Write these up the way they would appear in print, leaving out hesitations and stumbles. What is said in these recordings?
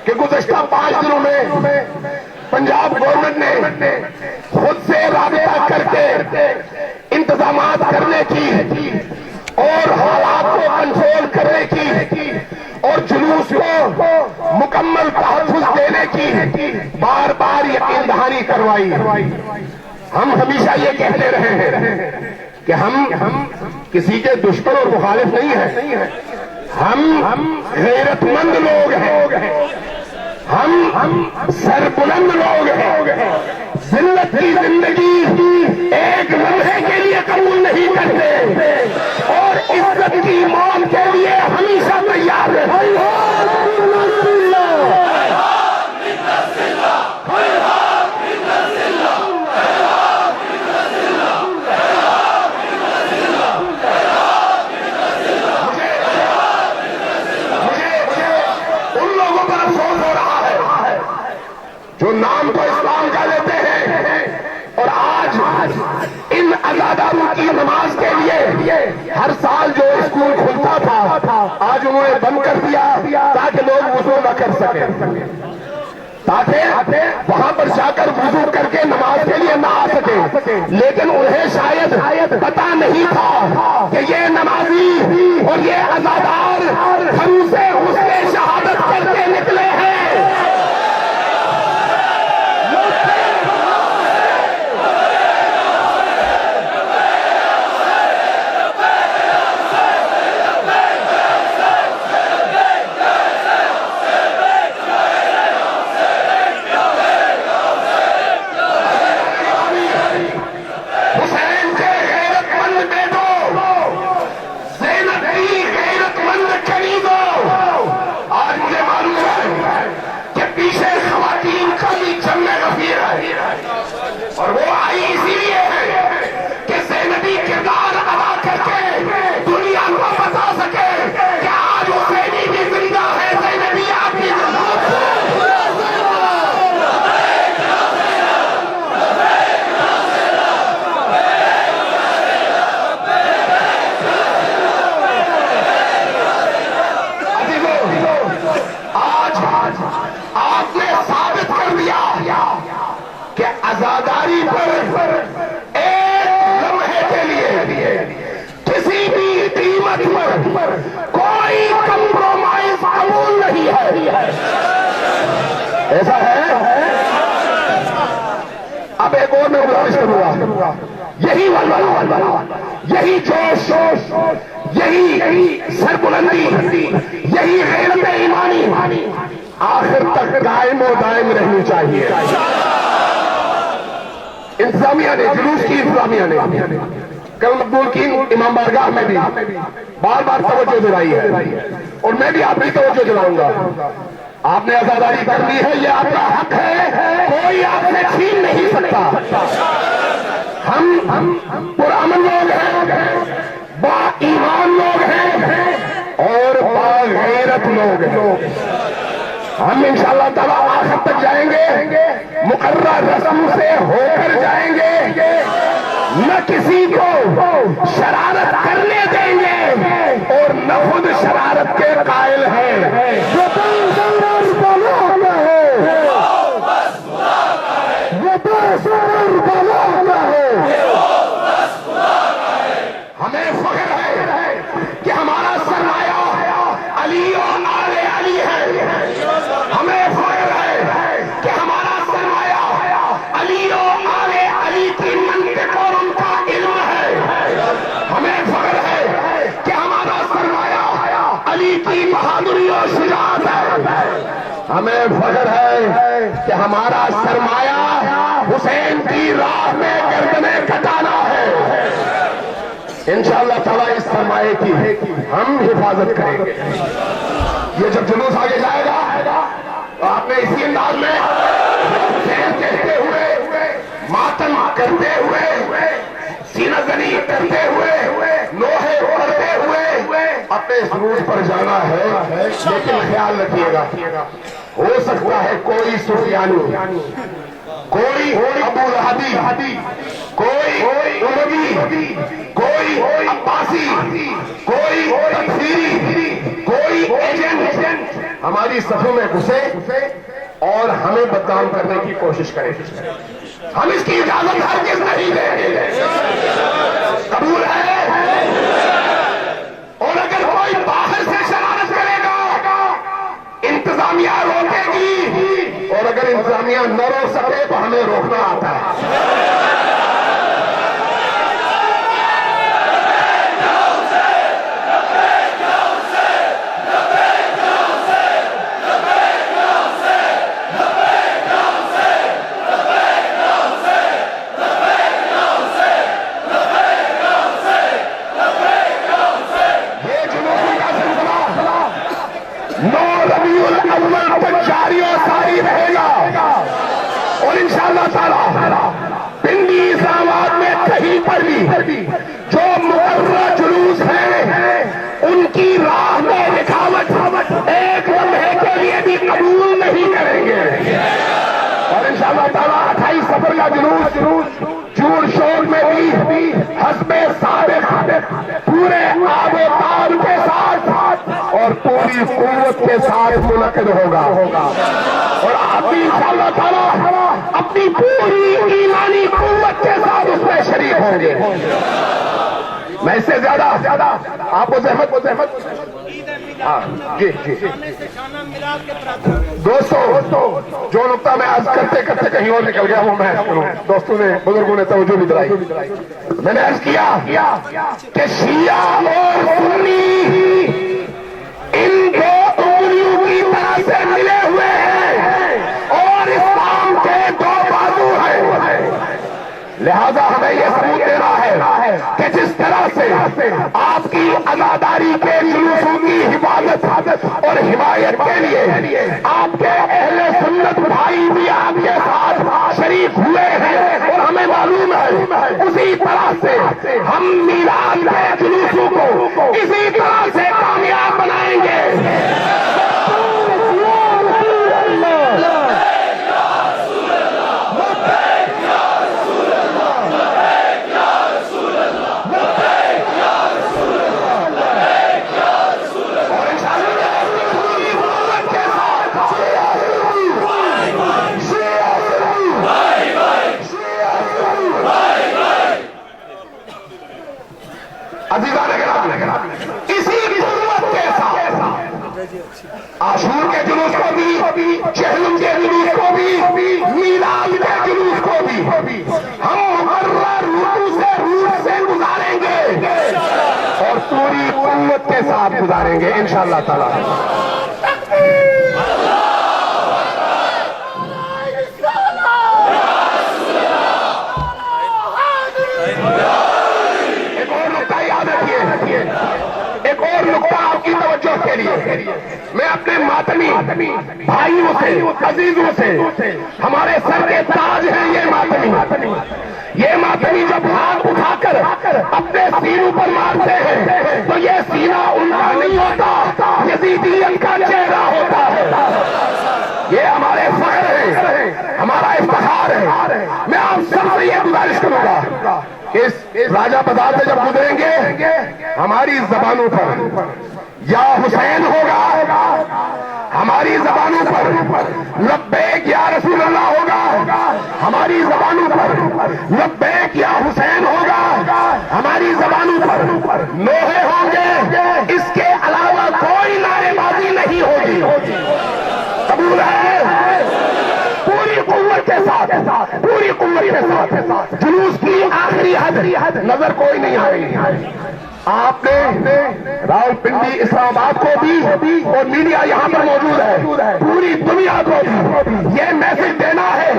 کہ گزشتہ 5 دنوں میں پنجاب گورنمنٹ نے خود سے رابطہ کر کے انتظامات کرنے کی اور حالات کو کنٹرول کرنے کی اور جلوس کو مکمل تحفظ دینے کی بار بار یقین دہانی کروائی. ہم ہمیشہ یہ کہتے رہے ہیں کہ ہم کسی کے دشمن اور مخالف نہیں ہیں. ہم غیرت مند لوگ ہیں. ہم سربلند لوگ ہیں. ذلت کی زندگی ایک لمحے کے لیے قبول نہیں کرتے اور عزت کی موت کے لیے ہمیشہ تیار رہتے. جو نام تو اسلام کا لیتے ہیں اور آج ان عزاداروں کی نماز کے لیے ہر سال جو اسکول کھلتا تھا آج انہوں نے بند کر دیا تاکہ لوگ وضو نہ کر سکیں, تاکہ وہاں پر جا کر وضو کر کے نماز کے لیے نہ آ سکے. لیکن انہیں شاید پتا نہیں تھا کہ یہ نمازی اور یہ عزادار ہم سے حسن شہادت کر کے نکلے ہیں. اور وہ آئی اسی لیے ہے کہ زینبی کردار ادا کر کے دنیا کو بتا سکے کہ آج حسینی بھی زندہ ہے, زینبی آپ کی آج آپ نے ثابت کر دیا کہ عزاداری پر ایک لمحے کے لیے کسی بھی قیمت پر کوئی کمپرومائز قبول نہیں ہے. ایسا ہے. اب ایک اور میں گزارش کروں گا, یہی ولولہ, یہی جوش, یہی سربلندی, یہی غیرت ایمانی آخر تک قائم و دائم رہنی چاہیے. انتظامیہ نے, جلوس کی انتظامیہ نے کل مقبول کی امام بارگاہ میں بھی بار بار توجہ دلائی ہے اور میں بھی آپ کی توجہ دلاؤں گا. آپ نے عزاداری کرنی ہے, یہ آپ کا حق ہے, کوئی آپ سے چھین نہیں سکتا. ہم پرامن لوگ ہیں, با ایمان لوگ ہیں اور با غیرت لوگ ہیں. ہم انشاءاللہ تعالیٰ آخر تک جائیں گے, مقررہ رسم سے ہو کر جائیں گے, نہ کسی کو شرارت کرنے دیں گے اور نہ خود شرارت کے قائل ہیں. ہمیں فخر ہے کہ ہمارا سرمایہ علی اور آل علی ہے. ہمیں فخر ہے کہ ہمارا سرمایہ علی اور آل علی کی منطق اور ان کا علم ہے. ہمیں فخر ہے کہ ہمارا سرمایہ علی کی بہادری اور شجاعت ہے. ہمیں فخر ہے کہ ہمارا سرمایہ حسین کی راہ میں گردنیں کٹانا ہے. انشاءاللہ تعالیٰ اس سرمایہ کی ہم حفاظت کریں گے. یہ جب جلوس آگے جائے گا تو آپ نے اسی انداز میں حسین کہتے ہوئے, ماتم کرتے ہوئے, سینہ زنی کرتے ہوئے, نوحے کرتے ہوئے اپنے سرور پر جانا ہے. لیکن خیال رکھیے گا, ہو سکتا ہے کوئی سفیانی, کوئی ابو لہبی, کوئی اموی, کوئی عباسی, کوئی تکفیری, کوئی کوئی ایجنٹ ہماری صفوں میں گھسے اور ہمیں بدنام کرنے کی کوشش کرے، ہم اس کی اجازت ہرگز نہیں دیں گے۔ قبول ہے؟ اور اگر کوئی باہر سے شرارت کرے گا انتظامیہ روکے گی، اور اگر انتظامیہ نہ روک سکے تو ہمیں روکنا آتا ہے۔ جاری اور ساری رہے گا، اور انشاءاللہ تعالی پنڈی اسلام آباد میں کہیں پر بھی جو مقررہ جلوس ہیں ان کی راہ میں رکاوٹ ایک لمحے کے لیے بھی قبول نہیں کریں گے۔ اور انشاءاللہ تعالی 28 صفر کا جلوس جوڑ شور میں بھی حسب سابق پورے آب و تاب کے ساتھ اور پوری قوت کے ساتھ منعقد ہوگا، اور آپ بھی انشاءاللہ تعالی اپنی پوری ایمانی قوت کے ساتھ اس میں شریک ہوں گے۔ میں اس سے زیادہ آپ کو زحمت جی دوستو، جو نقطہ میں عرض کرتے کرتے کہیں اور نکل گیا وہ میں دوستوں نے بزرگوں نے توجہ بھی دلائی۔ میں نے عرض کیا کہ شیعہ اور سنی ان دو انگلیوں کی طرح سے ملے ہوئے ہیں اور اسلام کے دو بازو ہیں، لہذا ہمیں یہ ثبوت دینا ہے کہ جس طرح سے آپ کی عزاداری کے جلوسوں کی حفاظت اور حمایت کے لیے آپ کے اہل سنت بھائی بھی آپ کے ساتھ شریک ہوئے ہیں اور ہمیں معلوم ہے، اسی طرح سے ہم میلاد کے جلوسوں کو اسی طرح سے کامیاب بنائیں گے۔ اسی قوت کے ساتھ عاشور کے جلوس کو بھی، چہلم کے جلوس کو بھی، میلاد کے جلوس کو بھی ہم مقرر روٹ سے گزاریں گے اور پوری قوت کے ساتھ گزاریں گے انشاءاللہ تعالی۔ ایک اور نقطہ آپ کی توجہ کے لیے میں اپنے ماتمی بھائیوں سے، عزیزوں سے، ہمارے سر کے تاج ہیں یہ ماتمی جب ہاتھ اٹھا کر اپنے سینوں پر مارتے ہیں تو یہ سینہ ان کا نہیں ہوتا، یزیدیت کا چہرہ ہوتا ہے۔ یہ ہمارے فخر ہیں، ہمارا افتخار ہے۔ میں آپ سب سے یہ گزارش کروں گا، اس راجہ بازار سے جب گزریں گے ہماری زبانوں پر یا حسین ہوگا، ہماری زبانوں پر لبیک یا رسول اللہ ہوگا، ہماری زبانوں پر لبیک یا حسین ہوگا، ہماری زبانوں پر نوحے ہوں گے، اس کے علاوہ کوئی نعرے بازی نہیں ہوگی۔ قبول ہے؟ پوری قوت کے ساتھ جلوس کی آخری حد نظر کوئی نہیں آئی۔ آپ نے راول پنڈی اسلام آباد کو بھی اور میڈیا یہاں پر موجود ہے، پوری دنیا کو بھی یہ میسج دینا ہے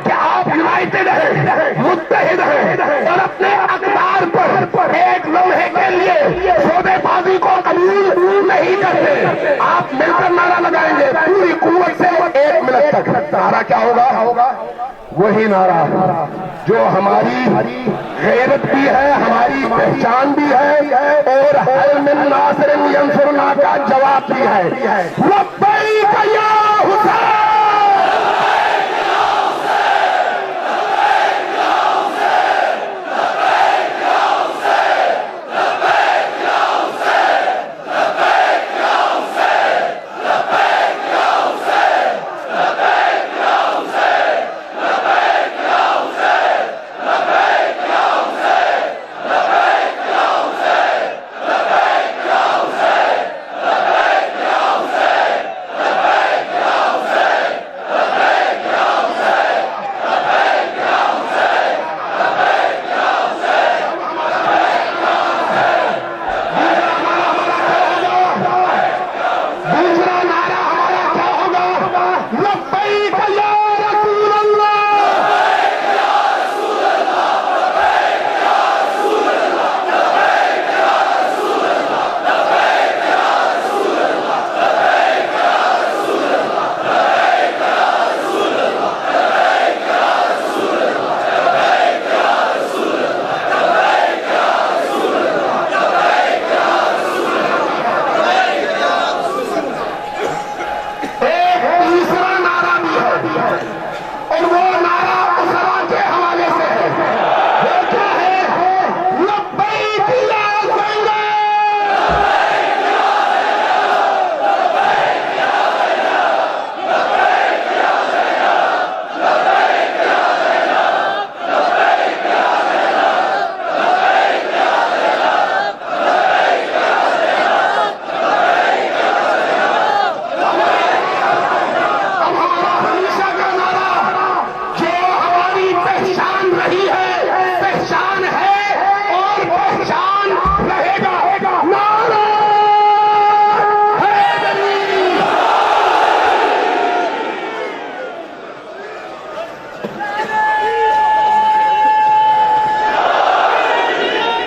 کہ آپ یونائٹڈ ہیں، متحد ہیں اور اپنے اقدار پر ایک لمحے کے لیے سودے بازی کو قبول نہیں کرتے۔ آپ مل کر نعرہ لگائیں گے پوری قوت سے 1 منٹ تک۔ نعرہ کیا ہوگا؟ وہی نعرہ جو ہماری غیرت بھی ہے، ہماری پہچان بھی ہے اور حل من ناصر ینصرنا کا جواب بھی ہے۔ لبیک یا